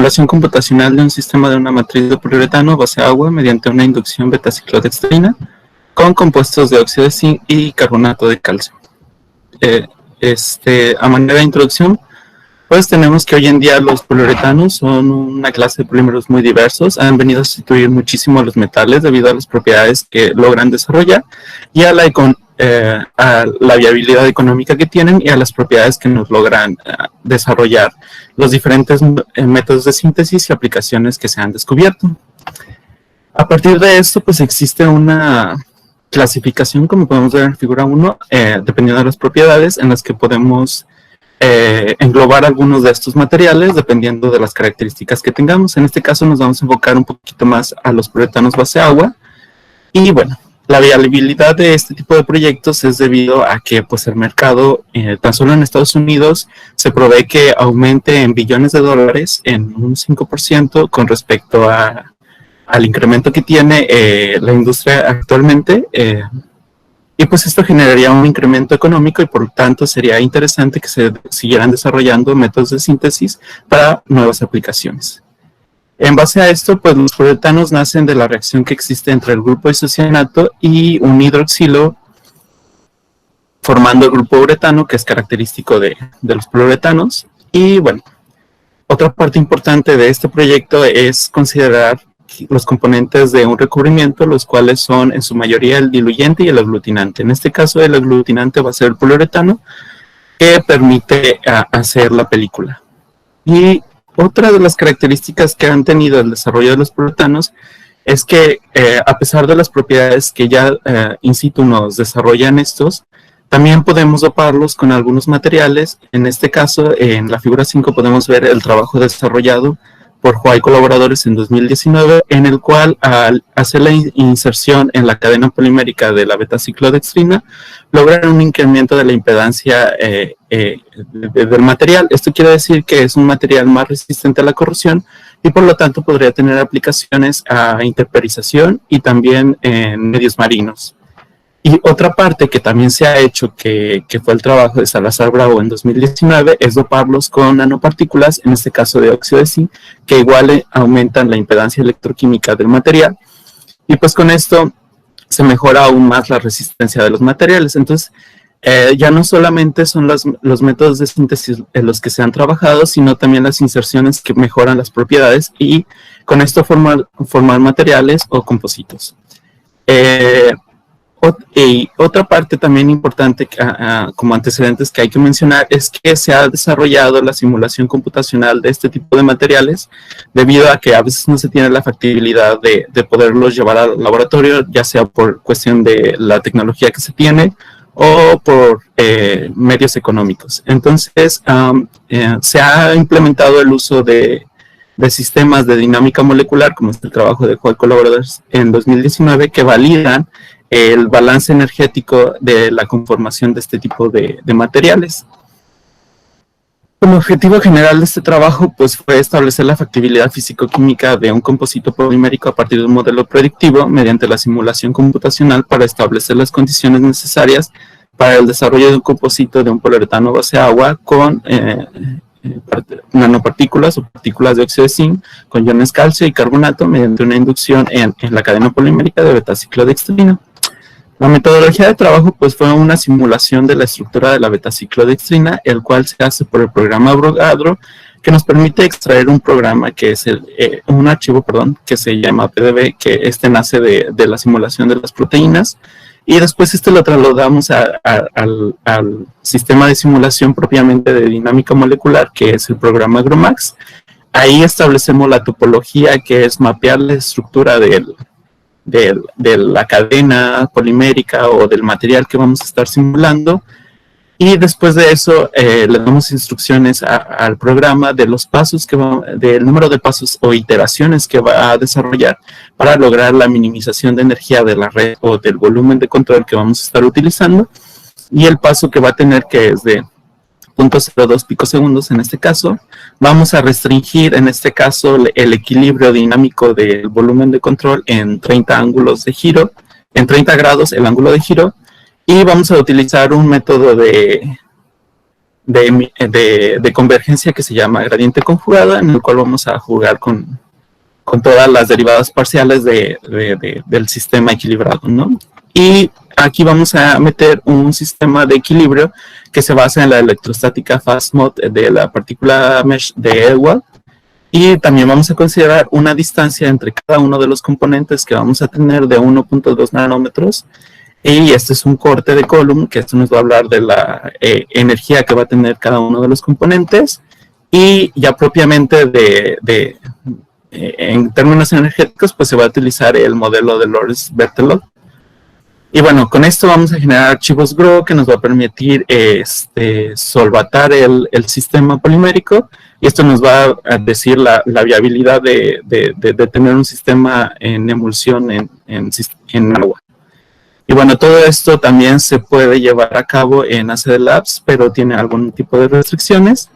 simulación computacional de un sistema de una matriz de poliuretano base agua mediante una inducción betaciclodextrina con compuestos de óxido de zinc y carbonato de calcio. A manera de introducción, pues tenemos que hoy en día los poliuretanos son una clase de polímeros muy diversos, han venido a sustituir muchísimo a los metales debido a las propiedades que logran desarrollar y a la viabilidad económica que tienen y a las propiedades que nos logran desarrollar los diferentes métodos de síntesis y aplicaciones que se han descubierto. A partir de esto, pues existe una clasificación, como podemos ver en la figura 1, dependiendo de las propiedades en las que podemos englobar algunos de estos materiales dependiendo de las características que tengamos. En este caso nos vamos a enfocar un poquito más a los poliuretanos base agua. Y bueno, la viabilidad de este tipo de proyectos es debido a que pues, el mercado, tan solo en Estados Unidos, se prevé que aumente en billones de dólares en un 5% con respecto al incremento que tiene la industria actualmente. Y pues esto generaría un incremento económico y por lo tanto sería interesante que se siguieran desarrollando métodos de síntesis para nuevas aplicaciones. En base a esto, pues los poliuretanos nacen de la reacción que existe entre el grupo isocianato y un hidroxilo, formando el grupo uretano, que es característico de los poliuretanos. Y bueno, otra parte importante de este proyecto es considerar los componentes de un recubrimiento, los cuales son en su mayoría el diluyente y el aglutinante. En este caso, el aglutinante va a ser el poliuretano, que permite hacer la película. Y otra de las características que han tenido el desarrollo de los poliuretanos es que a pesar de las propiedades que ya in situ nos desarrollan estos, también podemos doparlos con algunos materiales. En este caso, en la figura 5 podemos ver el trabajo desarrollado por Hua y colaboradores en 2019, en el cual al hacer la inserción en la cadena polimérica de la betaciclodextrina, logran un incremento de la impedancia del material. Esto quiere decir que es un material más resistente a la corrosión y por lo tanto podría tener aplicaciones a interperización y también en medios marinos. Y otra parte que también se ha hecho, que fue el trabajo de Salazar Bravo en 2019, es doparlos con nanopartículas, en este caso de óxido de zinc, que igual aumentan la impedancia electroquímica del material. Y pues con esto se mejora aún más la resistencia de los materiales. Entonces, ya no solamente son los métodos de síntesis en los que se han trabajado, sino también las inserciones que mejoran las propiedades y con esto formar materiales o compositos. Y otra parte también importante como antecedentes que hay que mencionar es que se ha desarrollado la simulación computacional de este tipo de materiales debido a que a veces no se tiene la factibilidad de poderlos llevar al laboratorio, ya sea por cuestión de la tecnología que se tiene o por medios económicos. Entonces se ha implementado el uso de sistemas de dinámica molecular, como es el trabajo de Hua y colaboradores en 2019, que validan el balance energético de la conformación de este tipo de materiales. El objetivo general de este trabajo pues, fue establecer la factibilidad físico-química de un composito polimérico a partir de un modelo predictivo mediante la simulación computacional para establecer las condiciones necesarias para el desarrollo de un composito de un poliuretano base agua con nanopartículas o partículas de óxido de zinc con iones calcio y carbonato mediante una inducción en la cadena polimérica de betaciclodextrina. La metodología de trabajo pues, fue una simulación de la estructura de la betaciclodextrina, el cual se hace por el programa Avogadro, que nos permite extraer un programa que es un archivo que se llama PDB, que nace de la simulación de las proteínas, y después lo trasladamos al sistema de simulación propiamente de dinámica molecular, que es el programa GROMACS. Ahí establecemos la topología, que es mapear la estructura de la cadena polimérica o del material que vamos a estar simulando, y después de eso le damos instrucciones al programa de los pasos del número de pasos o iteraciones que va a desarrollar para lograr la minimización de energía de la red o del volumen de control que vamos a estar utilizando, y el paso que va a tener, que es de 0.02 picosegundos en este caso. Vamos a restringir en este caso el equilibrio dinámico del volumen de control en 30 ángulos de giro, en 30 grados el ángulo de giro, y vamos a utilizar un método de de convergencia que se llama gradiente conjugado, en el cual vamos a jugar con todas las derivadas parciales del sistema equilibrado, ¿no? Y aquí vamos a meter un sistema de equilibrio que se basa en la electrostática fast-mode de la partícula mesh de Ewald. Y también vamos a considerar una distancia entre cada uno de los componentes que vamos a tener de 1.2 nanómetros. Y este es un corte de Coulomb, que esto nos va a hablar de la energía que va a tener cada uno de los componentes. Y ya propiamente en términos energéticos, pues se va a utilizar el modelo de Lorenz-Berthelot. Y bueno, con esto vamos a generar archivos GRO que nos va a permitir solvatar el sistema polimérico, y esto nos va a decir la viabilidad de tener un sistema en emulsión en agua. Y bueno, todo esto también se puede llevar a cabo en ACD Labs, pero tiene algún tipo de restricciones.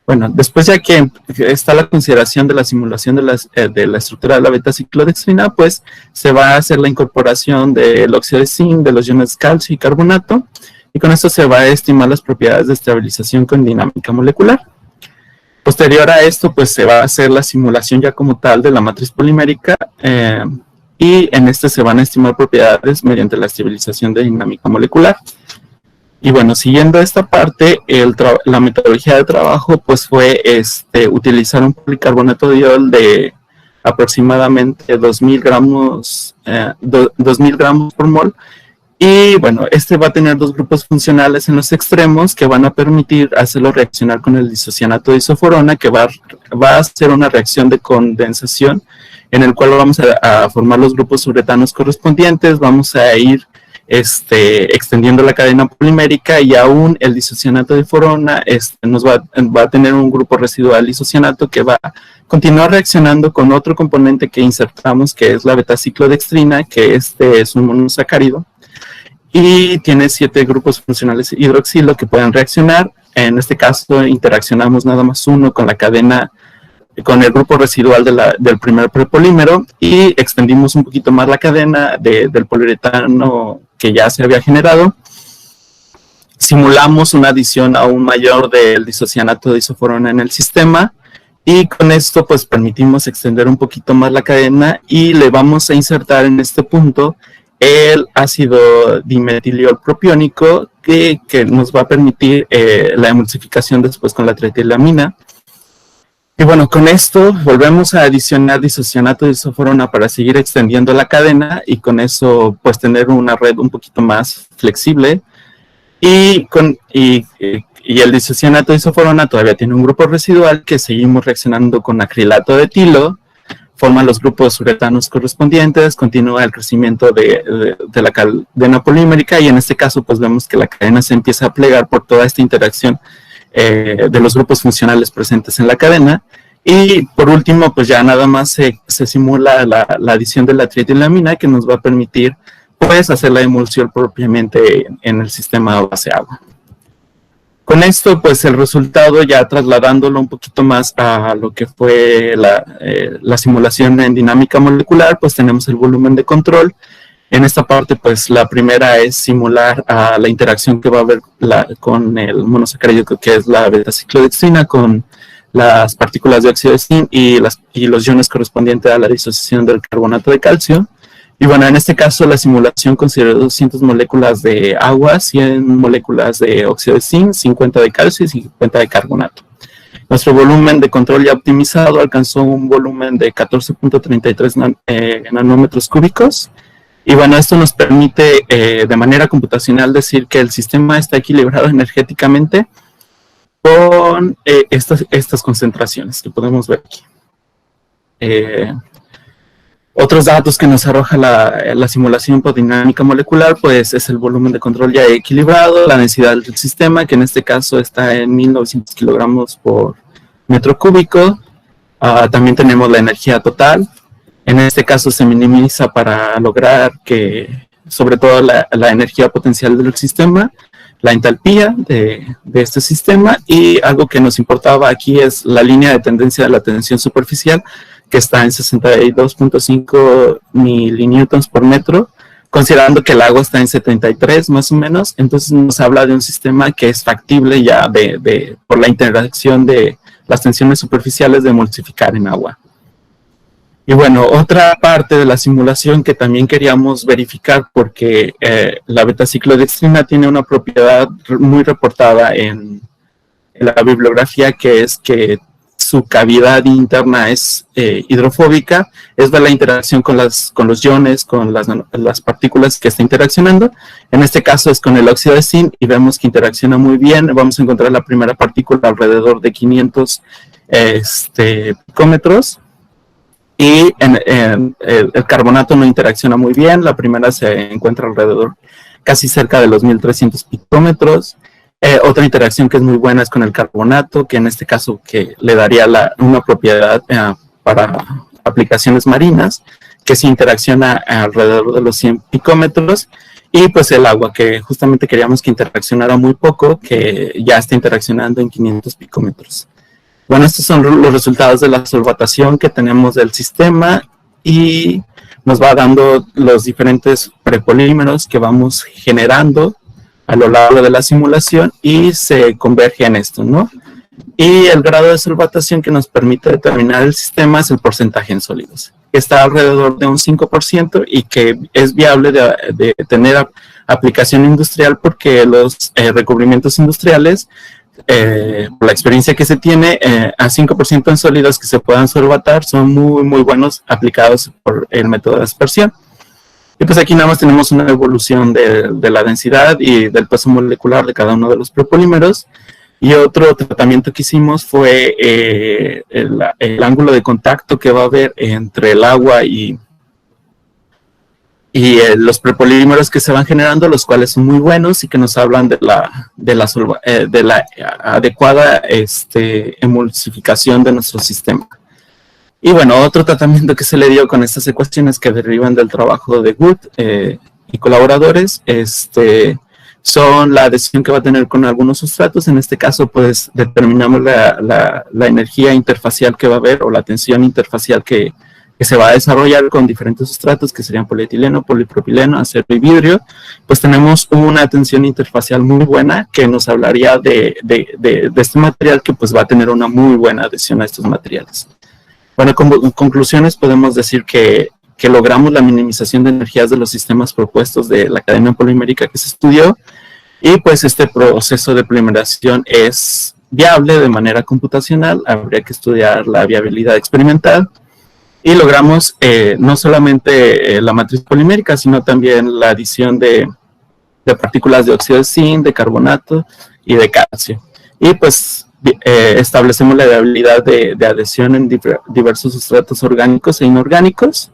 Bueno, después ya que está la consideración de la simulación de la estructura de la beta-ciclodextrina, pues se va a hacer la incorporación del óxido de zinc, de los iones calcio y carbonato, y con esto se va a estimar las propiedades de estabilización con dinámica molecular. Posterior a esto, pues se va a hacer la simulación ya como tal de la matriz polimérica, y en este se van a estimar propiedades mediante la estabilización de dinámica molecular. Y bueno, siguiendo esta parte, la metodología de trabajo pues fue utilizar un policarbonato de diol de aproximadamente 2.000 gramos, 2.000 gramos por mol. Y bueno, va a tener dos grupos funcionales en los extremos que van a permitir hacerlo reaccionar con el isocianato de isoforona, que va a hacer una reacción de condensación en el cual vamos a formar los grupos uretanos correspondientes. Vamos a ir extendiendo la cadena polimérica, y aún el isocianato de forona nos va a tener un grupo residual isocianato que va a continuar reaccionando con otro componente que insertamos, que es la beta-ciclodextrina, que es un monosacárido, y tiene 7 grupos funcionales hidroxilo que pueden reaccionar. En este caso interaccionamos nada más uno con la cadena, con el grupo residual del primer prepolímero, y extendimos un poquito más la cadena del poliuretano que ya se había generado. Simulamos una adición aún mayor del disocianato de isoforona en el sistema, y con esto pues permitimos extender un poquito más la cadena, y le vamos a insertar en este punto el ácido dimetiliol propiónico que nos va a permitir la emulsificación después con la tritilamina. Y bueno, con esto volvemos a adicionar disocianato de isoforona para seguir extendiendo la cadena, y con eso pues tener una red un poquito más flexible. Y el disocianato de isoforona todavía tiene un grupo residual que seguimos reaccionando con acrilato de etilo, forma los grupos uretanos correspondientes, continúa el crecimiento de la cadena polimérica, y en este caso pues vemos que la cadena se empieza a plegar por toda esta interacción de los grupos funcionales presentes en la cadena. Y por último, pues ya nada más se simula la adición de la tritilamina, que nos va a permitir pues hacer la emulsión propiamente en el sistema base-agua. Con esto, pues el resultado, ya trasladándolo un poquito más a lo que fue la simulación en dinámica molecular, pues tenemos el volumen de control. En esta parte, pues la primera es simular la interacción que va a haber con el monosacárido, que es la beta-ciclodextrina, con las partículas de óxido de zinc y los iones correspondientes a la disociación del carbonato de calcio. Y bueno, en este caso la simulación consideró 200 moléculas de agua, 100 moléculas de óxido de zinc, 50 de calcio y 50 de carbonato. Nuestro volumen de control ya optimizado alcanzó un volumen de 14.33 nanómetros cúbicos. Y bueno, esto nos permite de manera computacional decir que el sistema está equilibrado energéticamente con estas concentraciones que podemos ver aquí. Otros datos que nos arroja la simulación por dinámica molecular, pues es el volumen de control ya equilibrado, la densidad del sistema, que en este caso está en 1900 kilogramos por metro cúbico. También tenemos la energía total. En este caso se minimiza para lograr que, sobre todo la energía potencial del sistema, la entalpía de este sistema, y algo que nos importaba aquí es la línea de tendencia de la tensión superficial, que está en 62.5 milinewtons por metro, considerando que el agua está en 73 más o menos, entonces nos habla de un sistema que es factible ya por la interacción de las tensiones superficiales de emulsificar en agua. Y bueno, otra parte de la simulación que también queríamos verificar, porque la betaciclodextrina tiene una propiedad muy reportada en la bibliografía, que es que su cavidad interna es hidrofóbica, es de la interacción con los iones, con las partículas que está interaccionando. En este caso es con el óxido de zinc y vemos que interacciona muy bien. Vamos a encontrar la primera partícula alrededor de 500 picómetros. Y el carbonato no interacciona muy bien. La primera se encuentra alrededor, casi cerca de los 1300 picómetros. Otra interacción que es muy buena es con el carbonato, que en este caso que le daría una propiedad para aplicaciones marinas, que se interacciona alrededor de los 100 picómetros. Y pues el agua, que justamente queríamos que interaccionara muy poco, que ya está interaccionando en 500 picómetros. Bueno, estos son los resultados de la solvatación que tenemos del sistema y nos va dando los diferentes prepolímeros que vamos generando a lo largo de la simulación y se converge en esto, ¿no? Y el grado de solvatación que nos permite determinar el sistema es el porcentaje en sólidos, que está alrededor de un 5% y que es viable de tener aplicación industrial porque los recubrimientos industriales, por la experiencia que se tiene, a 5% en sólidos que se puedan solvatar son muy, muy buenos aplicados por el método de aspersión. Y pues aquí nada más tenemos una evolución de la densidad y del peso molecular de cada uno de los propolímeros. Y otro tratamiento que hicimos fue el ángulo de contacto que va a haber entre el agua y los prepolímeros que se van generando, los cuales son muy buenos y que nos hablan de la adecuada emulsificación de nuestro sistema. Y bueno, otro tratamiento que se le dio con estas ecuaciones que derivan del trabajo de Wood y colaboradores, son la adhesión que va a tener con algunos sustratos. En este caso, pues, determinamos la energía interfacial que va a haber o la tensión interfacial que se va a desarrollar con diferentes sustratos, que serían polietileno, polipropileno, acero y vidrio. Pues tenemos una tensión interfacial muy buena que nos hablaría de este material que pues va a tener una muy buena adhesión a estos materiales. Bueno, con conclusiones podemos decir que logramos la minimización de energías de los sistemas propuestos de la cadena polimérica que se estudió, y pues este proceso de polimerización es viable de manera computacional. Habría que estudiar la viabilidad experimental, y logramos no solamente la matriz polimérica, sino también la adición de partículas de óxido de zinc, de carbonato y de calcio. Y pues establecemos la viabilidad de adhesión en diversos sustratos orgánicos e inorgánicos,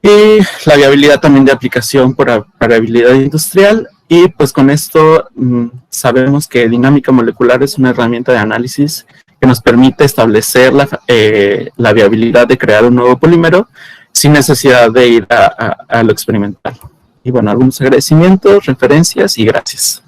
y la viabilidad también de aplicación por variabilidad industrial. Y pues con esto sabemos que dinámica molecular es una herramienta de análisis que nos permite establecer la viabilidad de crear un nuevo polímero sin necesidad de ir a lo experimental. Y bueno, algunos agradecimientos, referencias y gracias.